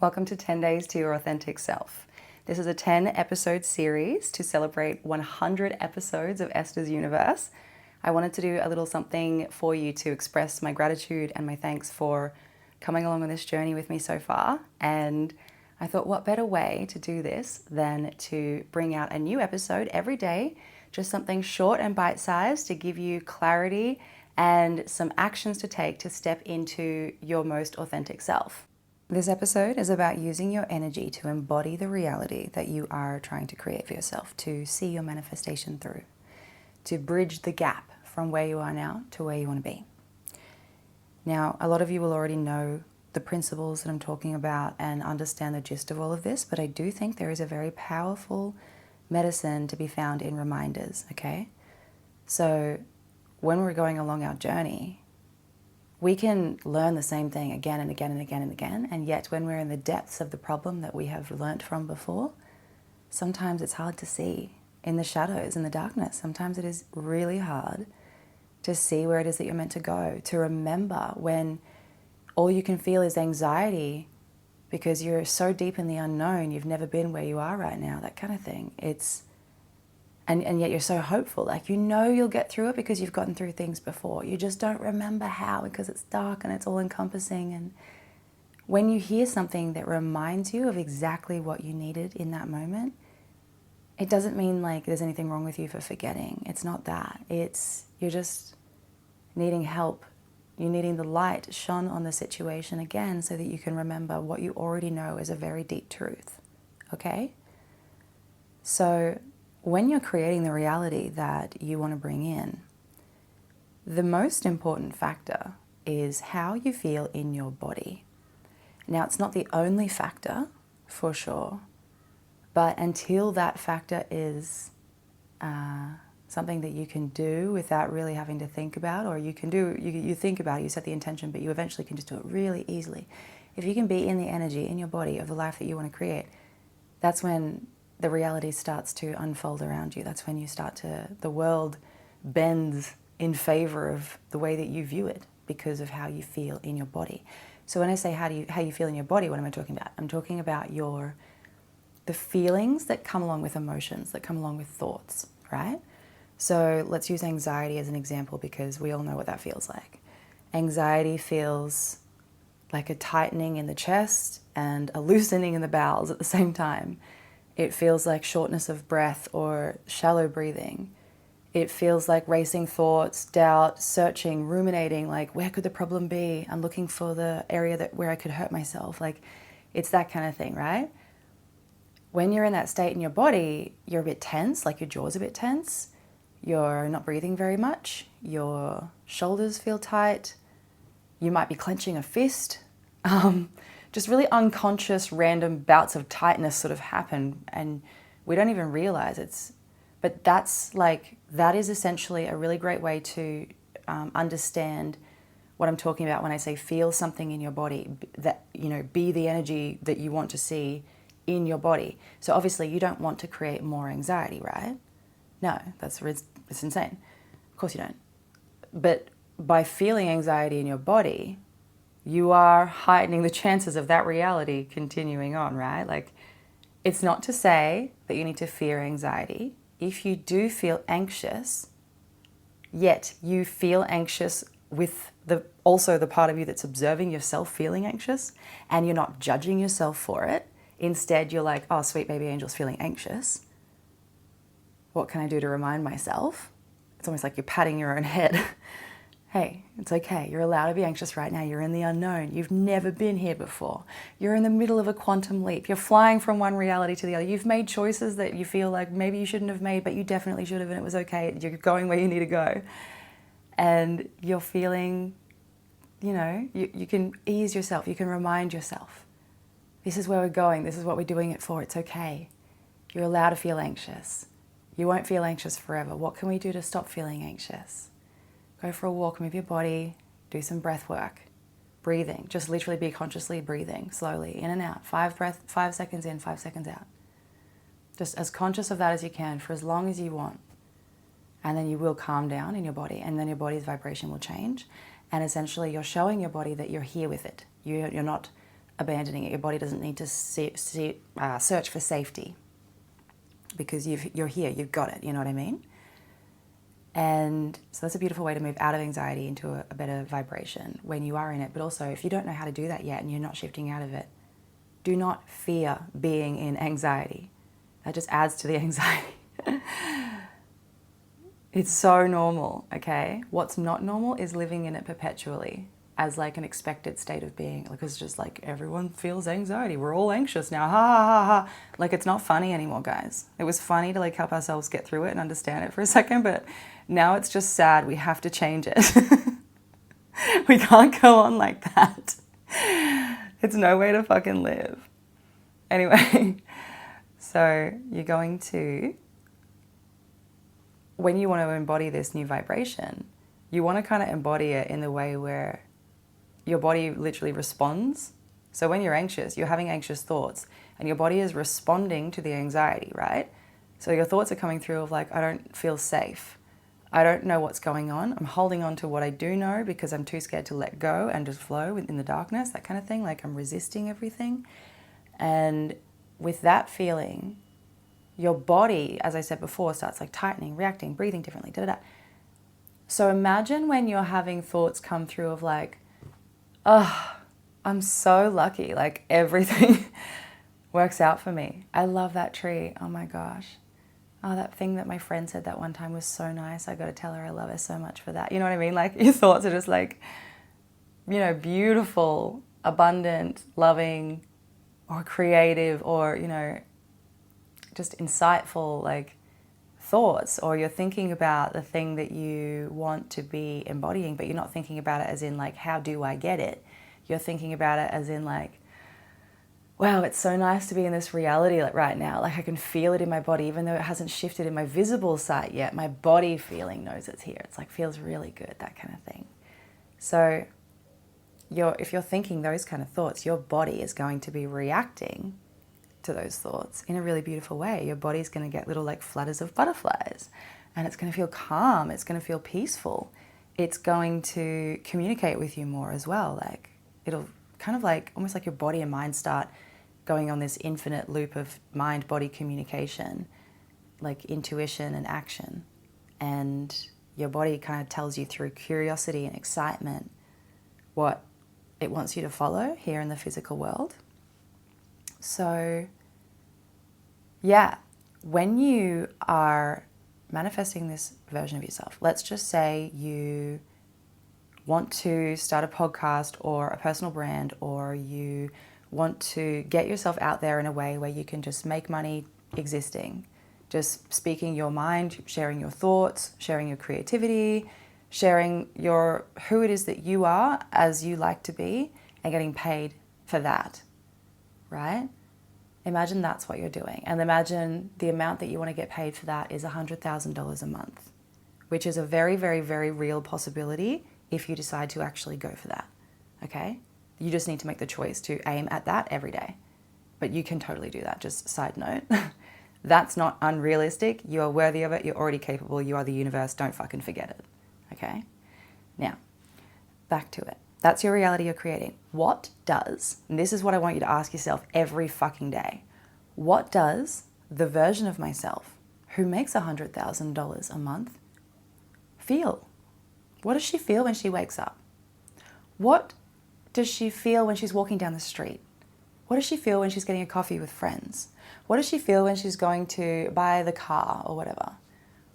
Welcome to 10 Days to Your Authentic Self. This is a 10-episode series to celebrate 100 episodes of Esther's Universe. I wanted to do a little something for you to express my gratitude and my thanks for coming along on this journey with me so far. And I thought, what better way to do this than to bring out a new episode every day, just something short and bite-sized to give you clarity and some actions to take to step into your most authentic self. This episode is about using your energy to embody the reality that you are trying to create for yourself, to see your manifestation through, to bridge the gap from where you are now to where you want to be. Now, a lot of you will already know the principles that I'm talking about and understand the gist of all of this, but I do think there is a very powerful medicine to be found in reminders, okay? So when we're going along our journey, we can learn the same thing again and again and again and again, and yet when we're in the depths of the problem that we have learnt from before, sometimes it's hard to see in the shadows, in the darkness. Sometimes it is really hard to see where it is that you're meant to go, to remember when all you can feel is anxiety because you're so deep in the unknown, you've never been where you are right now, that kind of thing. And yet you're so hopeful, like you know you'll get through it because you've gotten through things before. You just don't remember how because it's dark and it's all encompassing. And when you hear something that reminds you of exactly what you needed in that moment, it doesn't mean like there's anything wrong with you for forgetting. It's not that. You're just needing help. You're needing the light shone on the situation again so that you can remember what you already know is a very deep truth. Okay? So when you're creating the reality that you want to bring in, the most important factor is how you feel in your body. Now, it's not the only factor, for sure, but until that factor is something that you can do without really having to think about, or you can do, you think about it, you set the intention, but you eventually can just do it really easily. If you can be in the energy, in your body, of the life that you want to create, that's when the reality starts to unfold around you. That's when the world bends in favor of the way that you view it because of how you feel in your body. So when I say how you feel in your body, what am I talking about? I'm talking about the feelings that come along with emotions, that come along with thoughts, right? So let's use anxiety as an example because we all know what that feels like. Anxiety feels like a tightening in the chest and a loosening in the bowels at the same time. It feels like shortness of breath or shallow breathing. It feels like racing thoughts, doubt, searching, ruminating, like where could the problem be? I'm looking for the area where I could hurt myself. Like it's that kind of thing, right? When you're in that state in your body, you're a bit tense, like your jaw's a bit tense. You're not breathing very much. Your shoulders feel tight. You might be clenching a fist. Just really unconscious, random bouts of tightness sort of happen and we don't even realize but that is essentially a really great way to understand what I'm talking about when I say feel something in your body, that, be the energy that you want to see in your body. So obviously you don't want to create more anxiety, right? No, it's insane. Of course you don't. But by feeling anxiety in your body, you are heightening the chances of that reality continuing on, right? Like, it's not to say that you need to fear anxiety. If you do feel anxious, yet you feel anxious with also the part of you that's observing yourself feeling anxious, and you're not judging yourself for it. Instead, you're like, oh, sweet baby angel's feeling anxious. What can I do to remind myself? It's almost like you're patting your own head. Hey, it's okay. You're allowed to be anxious right now. You're in the unknown. You've never been here before. You're in the middle of a quantum leap. You're flying from one reality to the other. You've made choices that you feel like maybe you shouldn't have made, but you definitely should have, and it was okay. You're going where you need to go. And you're feeling, you can ease yourself. You can remind yourself, this is where we're going. This is what we're doing it for. It's okay. You're allowed to feel anxious. You won't feel anxious forever. What can we do to stop feeling anxious? Go for a walk, move your body, do some breath work, breathing. Just literally be consciously breathing slowly in and out. 5 seconds in, 5 seconds out. Just as conscious of that as you can for as long as you want. And then you will calm down in your body, and then your body's vibration will change. And essentially you're showing your body that you're here with it. You're not abandoning it. Your body doesn't need to search for safety because you're here, you've got it, you know what I mean? And so that's a beautiful way to move out of anxiety into a better vibration when you are in it. But also, if you don't know how to do that yet and you're not shifting out of it, do not fear being in anxiety. That just adds to the anxiety. It's so normal, okay? What's not normal is living in it perpetually as like an expected state of being. Like it's just like everyone feels anxiety. We're all anxious now. Ha ha ha ha. Like it's not funny anymore, guys. It was funny to like help ourselves get through it and understand it for a second, but now it's just sad. We have to change it. We can't go on like that. It's no way to fucking live. Anyway, so you're going to, when you want to embody this new vibration, you want to kind of embody it in the way where your body literally responds. So when you're anxious, you're having anxious thoughts and your body is responding to the anxiety, right? So your thoughts are coming through of like, I don't feel safe. I don't know what's going on. I'm holding on to what I do know because I'm too scared to let go and just flow in the darkness, that kind of thing. Like I'm resisting everything. And with that feeling, your body, as I said before, starts like tightening, reacting, breathing differently, da da da. So imagine when you're having thoughts come through of like, oh, I'm so lucky. Like everything works out for me. I love that tree. Oh my gosh. Oh, that thing that my friend said that one time was so nice. I got to tell her I love her so much for that. You know what I mean? Like your thoughts are just like, you know, beautiful, abundant, loving, or creative, or, you know, just insightful, like thoughts, or you're thinking about the thing that you want to be embodying, but you're not thinking about it as in like, how do I get it? You're thinking about it as in like, wow, it's so nice to be in this reality like right now. Like I can feel it in my body, even though it hasn't shifted in my visible sight yet. My body feeling knows it's here. It's like feels really good, that kind of thing. So if you're thinking those kind of thoughts, your body is going to be reacting to those thoughts in a really beautiful way. Your body's going to get little like flutters of butterflies and it's going to feel calm. It's going to feel peaceful. It's going to communicate with you more as well. Like it'll kind of like almost like your body and mind start going on this infinite loop of mind-body communication, like intuition and action. And your body kind of tells you through curiosity and excitement what it wants you to follow here in the physical world. So, yeah, when you are manifesting this version of yourself, let's just say you want to start a podcast or a personal brand, or you want to get yourself out there in a way where you can just make money existing, just speaking your mind, sharing your thoughts, sharing your creativity, sharing who it is that you are as you like to be and getting paid for that, right? Imagine that's what you're doing. And imagine the amount that you want to get paid for that is $100,000 a month, which is a very, very, very real possibility if you decide to actually go for that, okay? You just need to make the choice to aim at that every day. But you can totally do that, just side note. That's not unrealistic. You are worthy of it. You're already capable. You are the universe. Don't fucking forget it, okay? Now, back to it. That's your reality you're creating. What does, and this is what I want you to ask yourself every fucking day, what does the version of myself who makes $100,000 a month feel? What does she feel when she wakes up? What does she feel when she's walking down the street? What does she feel when she's getting a coffee with friends? What does she feel when she's going to buy the car or whatever?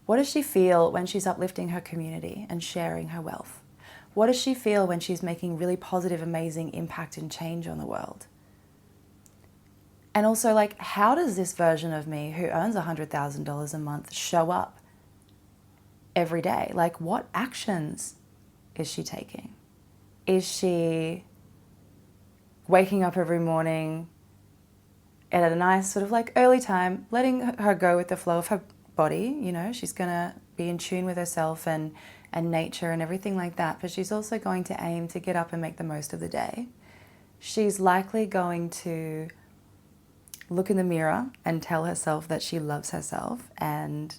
What does she feel when she's uplifting her community and sharing her wealth? What does she feel when she's making really positive, amazing impact and change on the world? And also, like, how does this version of me who earns $100,000 a month show up every day? Like, what actions is she taking? Is she waking up every morning at a nice sort of like early time, letting her go with the flow of her body? You know, she's going to be in tune with herself and nature and everything like that. But she's also going to aim to get up and make the most of the day. She's likely going to look in the mirror and tell herself that she loves herself and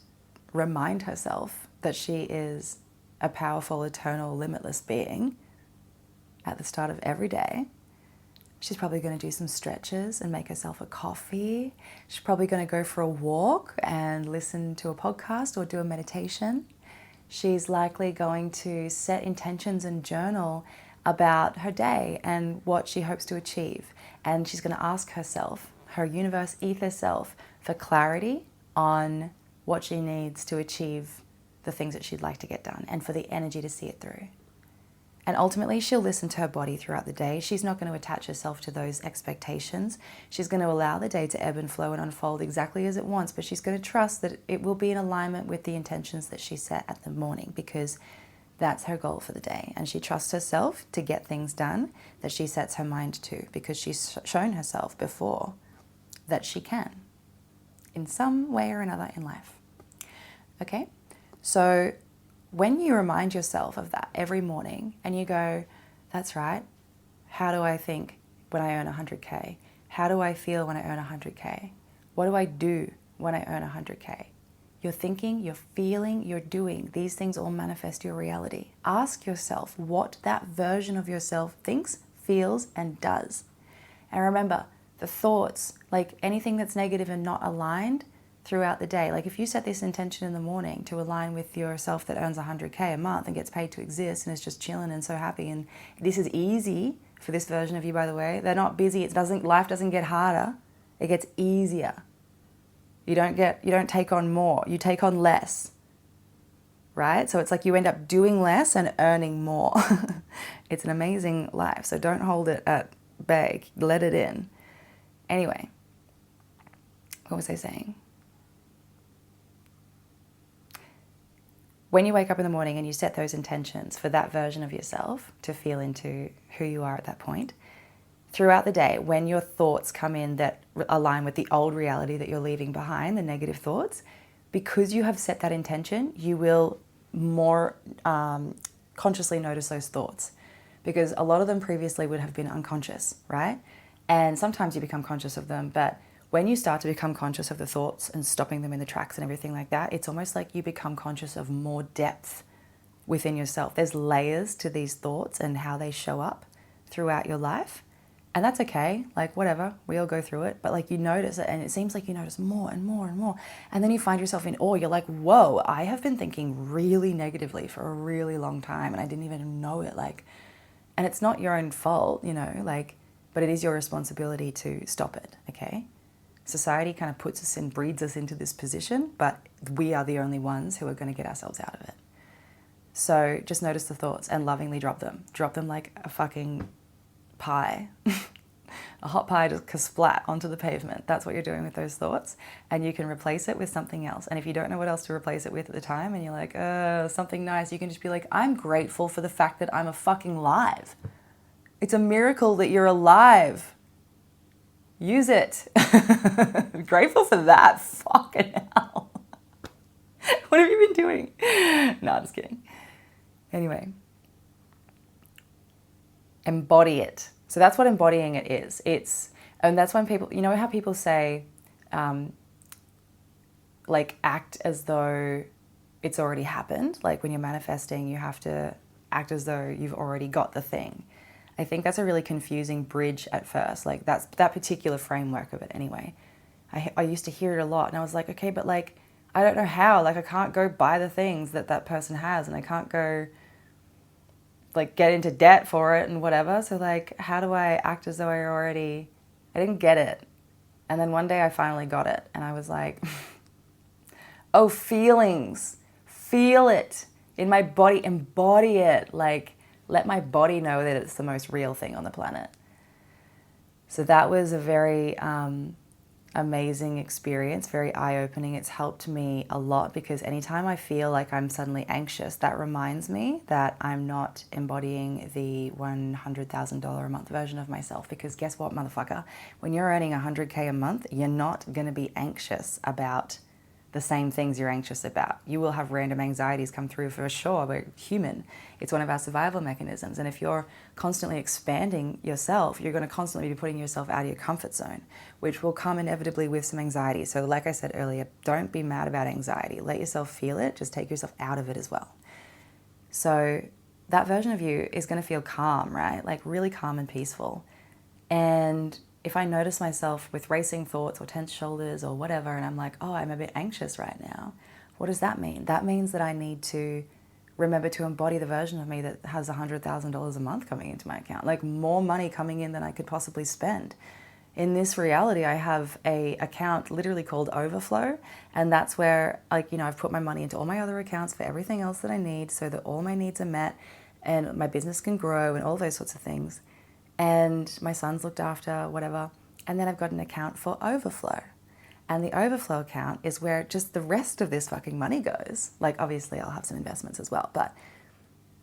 remind herself that she is a powerful, eternal, limitless being at the start of every day. She's probably going to do some stretches and make herself a coffee. She's probably going to go for a walk and listen to a podcast or do a meditation. She's likely going to set intentions and journal about her day and what she hopes to achieve. And she's going to ask herself, her universe ether self, for clarity on what she needs to achieve the things that she'd like to get done and for the energy to see it through. And ultimately, she'll listen to her body throughout the day. She's not going to attach herself to those expectations. She's going to allow the day to ebb and flow and unfold exactly as it wants, but she's going to trust that it will be in alignment with the intentions that she set at the morning, because that's her goal for the day. And she trusts herself to get things done that she sets her mind to, because she's shown herself before that she can in some way or another in life. Okay? So when you remind yourself of that every morning and you go, that's right, how do I think when I earn 100K? How do I feel when I earn 100K? What do I do when I earn 100K? You're thinking, you're feeling, you're doing. These things all manifest your reality. Ask yourself what that version of yourself thinks, feels, and does. And remember, the thoughts, like anything that's negative and not aligned throughout the day, like if you set this intention in the morning to align with yourself that earns 100K a month and gets paid to exist and is just chilling and so happy, and this is easy for this version of you, by the way. They're not busy. Life doesn't get harder. It gets easier. You don't take on more. You take on less, right? So it's like you end up doing less and earning more. It's an amazing life. So don't hold it at bay. Let it in. Anyway, what was I saying? When you wake up in the morning and you set those intentions for that version of yourself to feel into who you are at that point, throughout the day, when your thoughts come in that align with the old reality that you're leaving behind, the negative thoughts, because you have set that intention, you will more consciously notice those thoughts, because a lot of them previously would have been unconscious, right? And sometimes you become conscious of them, but when you start to become conscious of the thoughts and stopping them in the tracks and everything like that, it's almost like you become conscious of more depth within yourself. There's layers to these thoughts and how they show up throughout your life. And that's okay, like whatever, we all go through it, but like you notice it and it seems like you notice more and more and more. And then you find yourself in awe. You're like, whoa, I have been thinking really negatively for a really long time and I didn't even know it. Like, and it's not your own fault, you know, like, but it is your responsibility to stop it, okay? Society kind of puts us in, breeds us into this position, but we are the only ones who are going to get ourselves out of it. So just notice the thoughts and lovingly drop them. Drop them like a fucking pie. A hot pie just splat onto the pavement. That's what you're doing with those thoughts. And you can replace it with something else. And if you don't know what else to replace it with at the time and you're like, something nice, you can just be like, I'm grateful for the fact that I'm a fucking live. It's a miracle that you're alive. Use it. Grateful for that. Fucking hell. What have you been doing? No, just kidding. Anyway. Embody it. So that's what embodying it is. And that's when people, you know how people say, like act as though it's already happened? Like when you're manifesting, you have to act as though you've already got the thing. I think that's a really confusing bridge at first, like that particular framework of it anyway. I used to hear it a lot and I was like, okay, but like, I don't know how, like I can't go buy the things that person has and I can't go like get into debt for it and whatever. So like, how do I act as though I didn't get it. And then one day I finally got it and I was like, oh, feelings, feel it in my body, embody it, like, let my body know that it's the most real thing on the planet. So that was a very amazing experience, very eye-opening. It's helped me a lot because anytime I feel like I'm suddenly anxious, that reminds me that I'm not embodying the $100,000 a month version of myself. Because guess what, motherfucker? When you're earning 100K a month, you're not going to be anxious about the same things you're anxious about. You will have random anxieties come through for sure. We're human. It's one of our survival mechanisms. And if you're constantly expanding yourself, you're going to constantly be putting yourself out of your comfort zone, which will come inevitably with some anxiety. So like I said earlier, don't be mad about anxiety. Let yourself feel it. Just take yourself out of it as well. So that version of you is going to feel calm, right? Like really calm and peaceful. And if I notice myself with racing thoughts or tense shoulders or whatever, and I'm like, oh, I'm a bit anxious right now, what does that mean? That means that I need to remember to embody the version of me that has $100,000 a month coming into my account, like more money coming in than I could possibly spend. In this reality, I have a account literally called Overflow, and that's where, like, you know, I've put my money into all my other accounts for everything else that I need so that all my needs are met and my business can grow and all those sorts of things. And my son's looked after, whatever. And then I've got an account for Overflow. And the Overflow account is where just the rest of this fucking money goes. Like, obviously I'll have some investments as well, but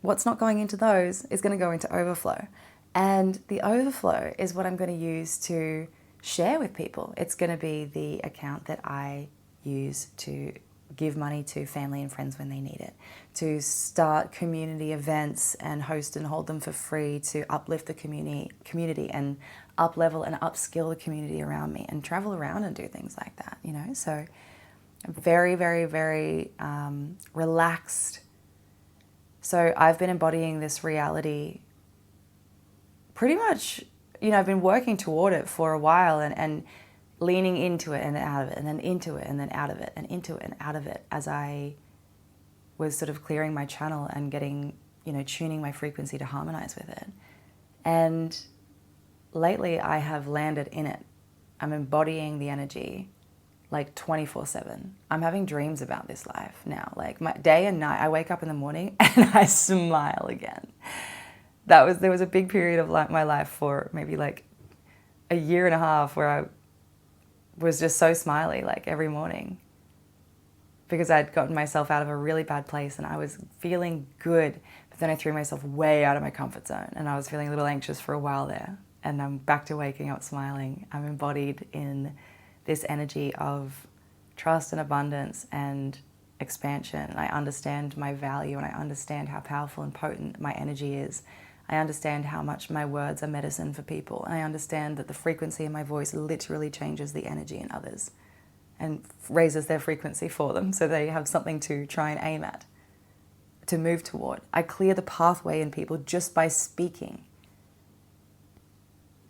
what's not going into those is going to go into Overflow. And the Overflow is what I'm going to use to share with people. It's going to be the account that I use to give money to family and friends when they need it, to start community events and host and hold them for free, to uplift the community and up-level and upskill the community around me, and travel around and do things like that, you know. So I'm very, very, very relaxed. So I've been embodying this reality pretty much, you know, I've been working toward it for a while and leaning into it and out of it, and then into it and then out of it, and into it and out of it, as I was sort of clearing my channel and getting, you know, tuning my frequency to harmonize with it. And lately I have landed in it. I'm embodying the energy like 24/7. I'm having dreams about this life now, like my day and night. I wake up in the morning and I smile again. There was a big period of my life for maybe like a year and a half where I was just so smiley, like every morning, because I'd gotten myself out of a really bad place and I was feeling good, but then I threw myself way out of my comfort zone and I was feeling a little anxious for a while there, and I'm back to waking up smiling. I'm embodied in this energy of trust and abundance and expansion. I understand my value and I understand how powerful and potent my energy is. I understand how much my words are medicine for people. And I understand that the frequency of my voice literally changes the energy in others and raises their frequency for them so they have something to try and aim at, to move toward. I clear the pathway in people just by speaking.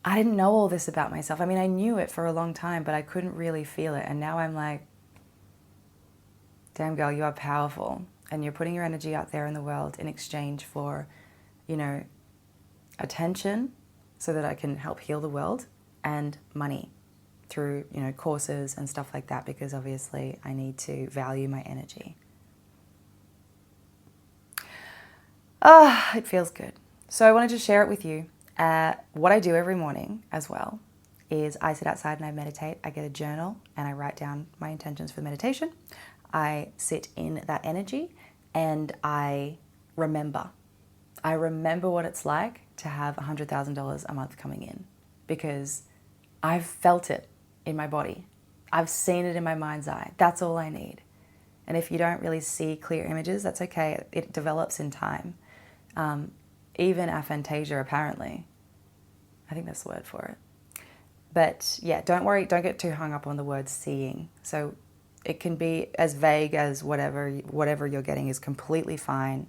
I didn't know all this about myself. I mean, I knew it for a long time, but I couldn't really feel it. And now I'm like, damn girl, you are powerful. And you're putting your energy out there in the world in exchange for, you know, attention so that I can help heal the world, and money through, you know, courses and stuff like that, because obviously I need to value my energy. It feels good. So I wanted to share it with you. What I do every morning as well is I sit outside and I meditate. I get a journal and I write down my intentions for the meditation. I sit in that energy and I remember. I remember what it's like to have $100,000 a month coming in, because I've felt it in my body. I've seen it in my mind's eye. That's all I need. And if you don't really see clear images, that's okay. It develops in time. Even aphantasia, apparently. I think that's the word for it. But yeah, don't worry. Don't get too hung up on the word seeing. So it can be as vague as whatever you're getting is completely fine,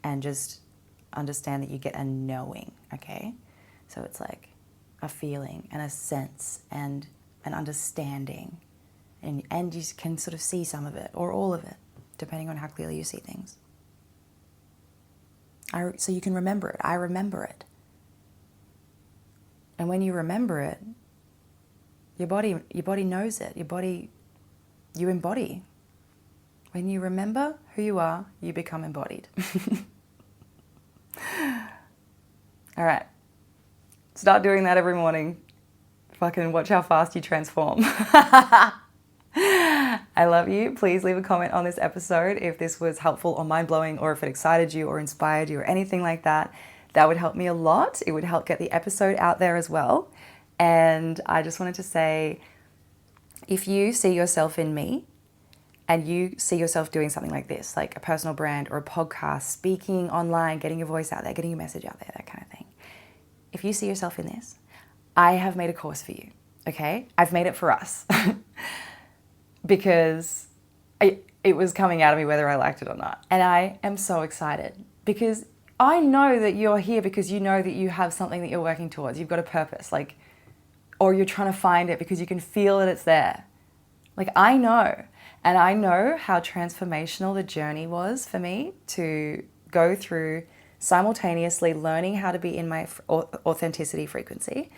and just understand that you get a knowing, okay? So it's like a feeling and a sense and an understanding, and you can sort of see some of it or all of it, depending on how clearly you see things. So you can remember it. I remember it. And when you remember it, your body knows it. You embody. When you remember who you are, you become embodied. All right. Start doing that every morning. Fucking watch how fast you transform. I love you. Please leave a comment on this episode if this was helpful or mind-blowing, or if it excited you or inspired you or anything like that. That would help me a lot. It would help get the episode out there as well. And I just wanted to say, if you see yourself in me and you see yourself doing something like this, like a personal brand or a podcast, speaking online, getting your voice out there, getting your message out there, that kind of thing. If you see yourself in this, I have made a course for you, okay? I've made it for us because it was coming out of me whether I liked it or not. And I am so excited because I know that you're here because you know that you have something that you're working towards. You've got a purpose. Like, or you're trying to find it because you can feel that it's there. Like, I know. And I know how transformational the journey was for me to go through simultaneously learning how to be in my authenticity frequency,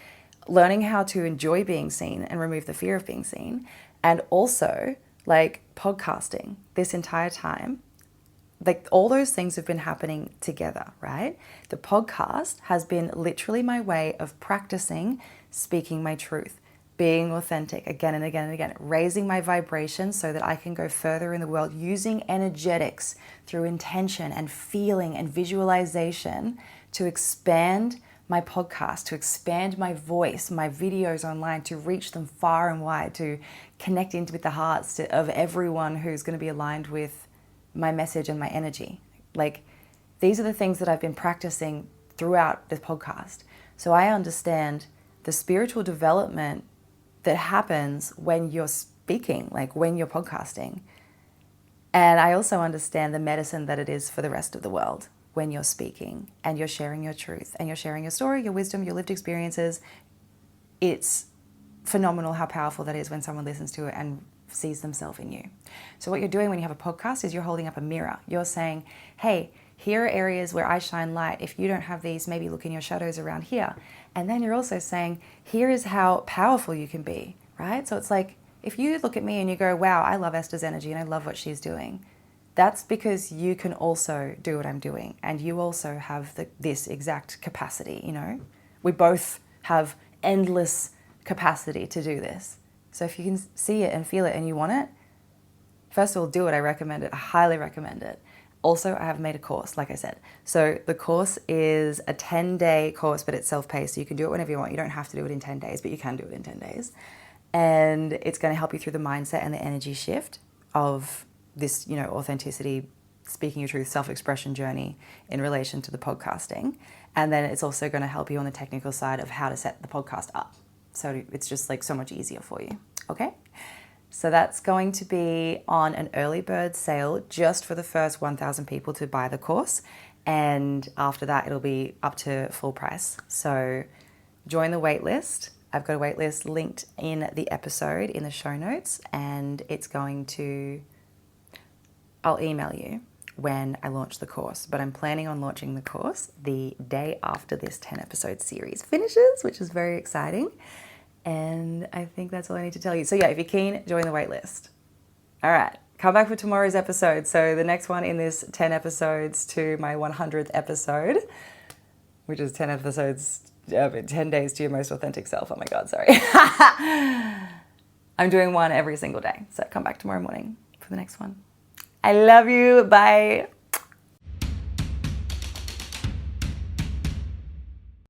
learning how to enjoy being seen and remove the fear of being seen, and also like podcasting this entire time. Like, all those things have been happening together, right? The podcast has been literally my way of practicing speaking my truth, being authentic again and again and again, raising my vibration so that I can go further in the world, using energetics through intention and feeling and visualization to expand my podcast, to expand my voice, my videos online, to reach them far and wide, to connect into with the hearts of everyone who's going to be aligned with my message and my energy. Like, these are the things that I've been practicing throughout this podcast. So I understand the spiritual development that happens when you're speaking, like when you're podcasting. And I also understand the medicine that it is for the rest of the world when you're speaking and you're sharing your truth and you're sharing your story, your wisdom, your lived experiences. It's phenomenal how powerful that is when someone listens to it and sees themselves in you. So what you're doing when you have a podcast is you're holding up a mirror. You're saying, hey, here are areas where I shine light. If you don't have these, maybe look in your shadows around here. And then you're also saying, here is how powerful you can be, right? So it's like, if you look at me and you go, wow, I love Esther's energy and I love what she's doing, that's because you can also do what I'm doing. And you also have this exact capacity, you know? We both have endless capacity to do this. So if you can see it and feel it and you want it, first of all, do it. I recommend it. I highly recommend it. Also, I have made a course, like I said. So the course is a 10-day course, but it's self-paced. So you can do it whenever you want. You don't have to do it in 10 days, but you can do it in 10 days. And it's going to help you through the mindset and the energy shift of this, you know, authenticity, speaking your truth, self-expression journey in relation to the podcasting. And then it's also going to help you on the technical side of how to set the podcast up. So it's just like so much easier for you. Okay? So that's going to be on an early bird sale just for the first 1,000 people to buy the course. And after that, it'll be up to full price. So join the waitlist. I've got a waitlist linked in the episode in the show notes, and I'll email you when I launch the course, but I'm planning on launching the course the day after this 10 episode series finishes, which is very exciting. And I think that's all I need to tell you. So yeah, if you're keen, join the waitlist. All right, come back for tomorrow's episode. So the next one in this 10 episodes to my 100th episode, which is 10 episodes, 10 days to your most authentic self. Oh my God, sorry. I'm doing one every single day. So come back tomorrow morning for the next one. I love you. Bye.